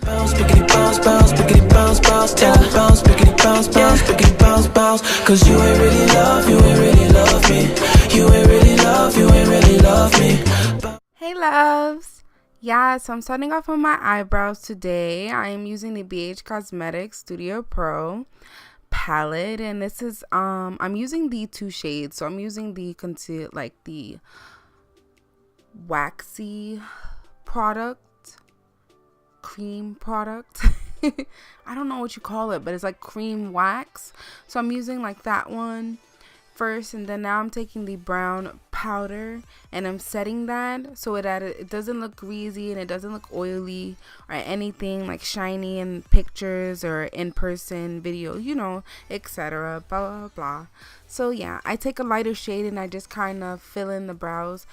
Bounce, biggity bounce, bounce, biggity bounce, bounce, yeah. Bounce, biggity bounce, bounce, biggity bounce, bounce. Cause you ain't really love, you ain't really love me. You ain't really love, you ain't really love me. Hey loves! Yeah, so I'm starting off with my eyebrows today. I am using the BH Cosmetics Studio Pro palette, and this is I'm using the two shades. So I'm using the conceal, like the waxy product, cream product. I don't know what you call it, but it's like cream wax. So I'm using like that one first, and then now I'm taking the brown powder and I'm setting that so that it doesn't look greasy and it doesn't look oily or anything like shiny in pictures or in person video, you know, etc. Blah blah blah. So yeah, I take a lighter shade and I just kind of fill in the brows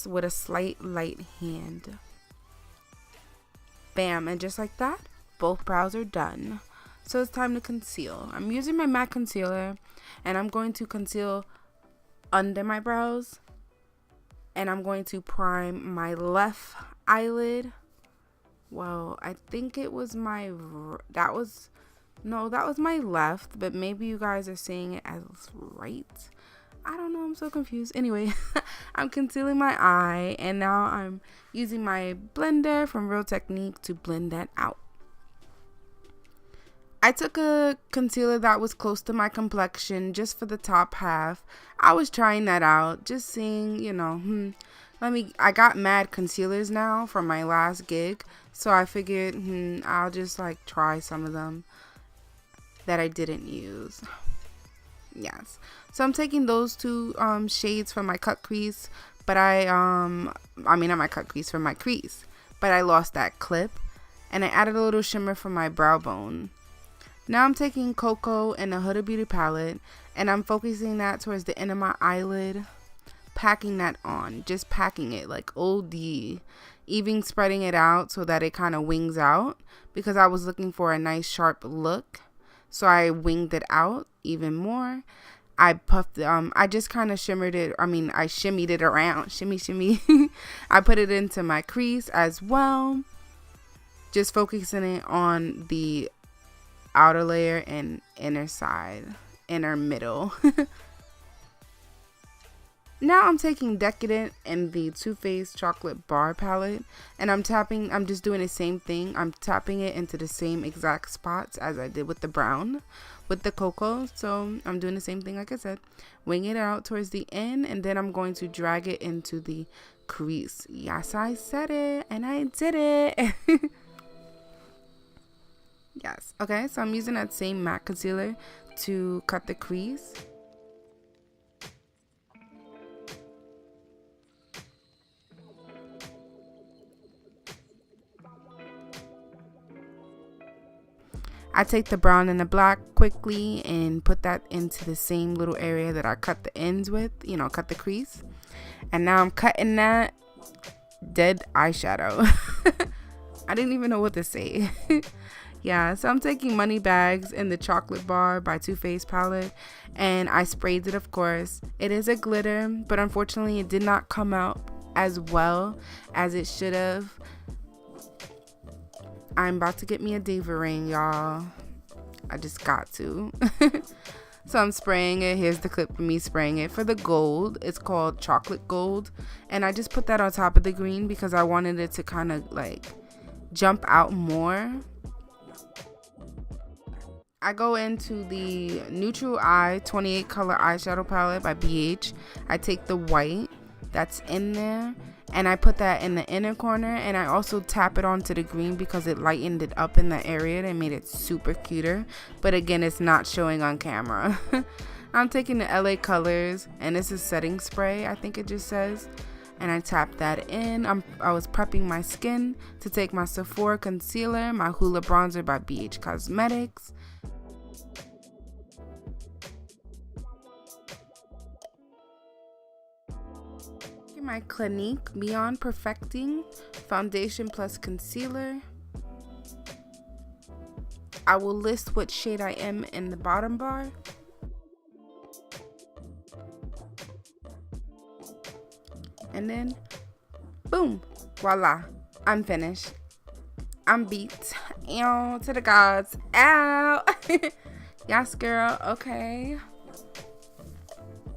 with a slight light hand. Bam, and just like that, both brows are done. So it's time to conceal. I'm using my MAC concealer and I'm going to conceal under my brows, and I'm going to prime my left eyelid. Well, I think it was that was my left, but maybe you guys are seeing it as right. I don't know, I'm so confused. Anyway, I'm concealing my eye, and now I'm using my blender from Real Technique to blend that out. I took a concealer that was close to my complexion just for the top half. I was trying that out, just seeing, you know, I got mad concealers now from my last gig, so I figured, I'll just like try some of them that I didn't use. Yes. So I'm taking those two shades from my cut crease, but not my cut crease, from my crease, but I lost that clip, and I added a little shimmer from my brow bone. Now I'm taking Cocoa and a Huda Beauty palette, and I'm focusing that towards the end of my eyelid, packing that on, just packing it like OD, even spreading it out so that it kind of wings out, because I was looking for a nice sharp look, so I winged it out even more. I puffed, I just kind of shimmied it, I shimmied it around, shimmy. I put it into my crease as well, just focusing it on the outer layer and inner middle. Now I'm taking Decadent and the Too Faced Chocolate Bar palette, and I'm just doing the same thing. I'm tapping it into the same exact spots as I did with the brown with the cocoa. So I'm doing the same thing, like I said, wing it out towards the end, and then I'm going to drag it into the crease. Yes, I said it, and I did it. Yes. Okay, so I'm using that same MAC concealer to cut the crease. I take the brown and the black quickly and put that into the same little area that I cut the ends with, cut the crease. And now I'm cutting that dead eyeshadow. I didn't even know what to say. Yeah, so I'm taking Money Bags in the Chocolate Bar by Too Faced palette, and I sprayed it, of course. It is a glitter, but unfortunately it did not come out as well as it should have. I'm about to get me a diva ring, y'all. I just got to. So I'm spraying it. Here's the clip of me spraying it for the gold. It's called Chocolate Gold, and I just put that on top of the green because I wanted it to kind of like jump out more. I go into the Neutral Eye 28 color eyeshadow palette by BH. I take the white that's in there and I put that in the inner corner, and I also tap it onto the green because it lightened it up in that area and made it super cuter. But again, it's not showing on camera. I'm taking the LA Colors, and this is setting spray, I think it just says, and I tap that in. I was prepping my skin to take my Sephora concealer, my Hoola bronzer by BH Cosmetics, my Clinique Beyond Perfecting foundation plus concealer. I will list what shade I am in the bottom bar. And then boom, voila, I'm finished. I'm beat. Ew, to the gods. Ow. Yes, girl. Okay.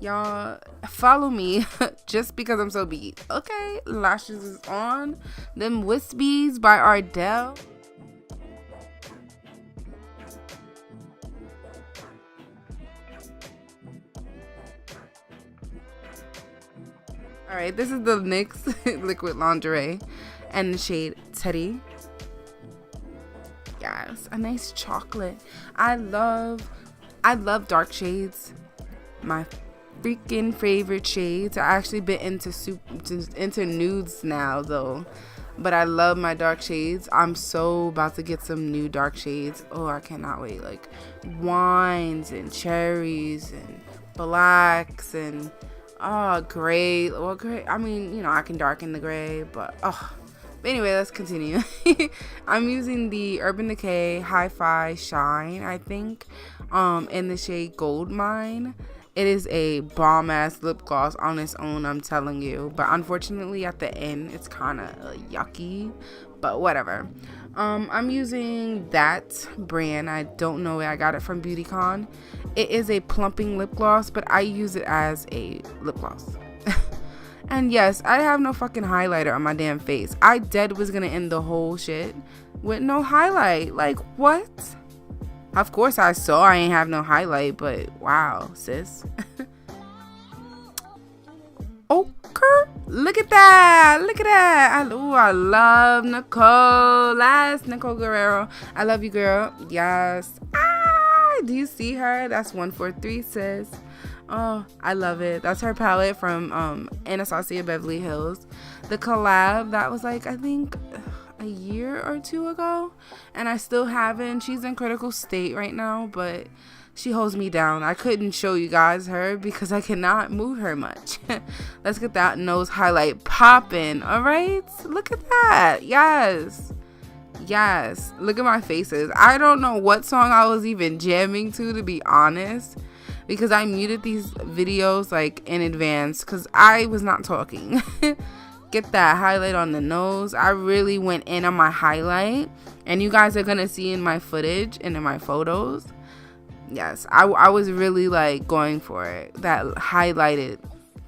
Y'all follow me just because I'm so beat. Okay, lashes is on. Them Wispies by Ardell. All right, this is the NYX liquid lingerie and the shade Teddy. Yes, a nice chocolate. I love dark shades. My freaking favorite shades. I actually been into nudes now though, but I love my dark shades. I'm so about to get some new dark shades. Oh, I cannot wait. Like wines and cherries and blacks and gray. Well, gray, I mean, you know, I can darken the gray, but but anyway, let's continue. I'm using the Urban Decay Hi-Fi Shine, I think, in the shade Gold Mine. It is a bomb ass lip gloss on its own, I'm telling you. But unfortunately, at the end, it's kind of yucky. But whatever. I'm using that brand. I don't know where I got it from, BeautyCon. It is a plumping lip gloss, but I use it as a lip gloss. And yes, I have no fucking highlighter on my damn face. I dead was gonna end the whole shit with no highlight. Like, what? Of course I saw I ain't have no highlight, but wow, sis. Okay, look at that. Look at that. I love Nicole. Last Nicole Guerrero. I love you, girl. Yes. Do you see her? That's 143, sis. Oh, I love it. That's her palette from Anastasia Beverly Hills. The collab, that was like, I think a year or two ago, and I still haven't. She's in critical state right now, but she holds me down. I couldn't show you guys her because I cannot move her much. Let's get that nose highlight popping. All right, look at that. Yes, look at my faces. I don't know what song I was even jamming to be honest, because I muted these videos like in advance because I was not talking. Get that highlight on the nose. I really went in on my highlight, and you guys are gonna see in my footage and in my photos. Yes, I was really like going for it, that highlighted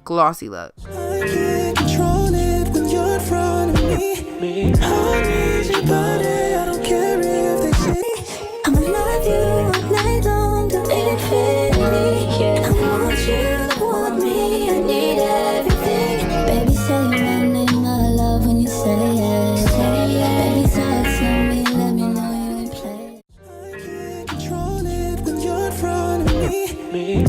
glossy look. I can't control it when you're in front of me. I need your body, I don't care if they say. I'ma love you all night long till infinity. I want you to want me, I need everything. Baby, say my name, I love when you say it. Baby, talk to me, let me know you ain't play. I can't control it when you're in front of me. I need